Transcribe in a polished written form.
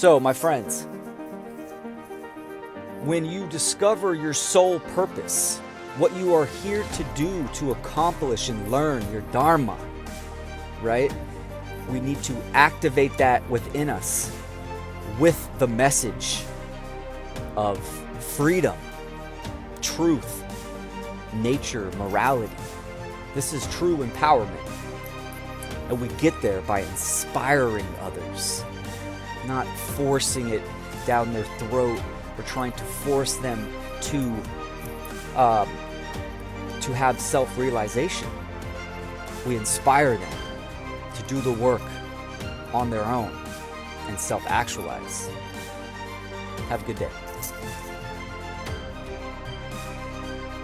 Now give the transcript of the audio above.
So, my friends, when you discover your soul purpose, what you are here to do to accomplish and learn your Dharma, right? We need to activate that within us with the message of freedom, truth, nature, morality. This is true empowerment. And we get there by inspiring others, not forcing it down their throat or trying to force them to have self-realization. We inspire them to do the work on their own and self-actualize. Have a good day.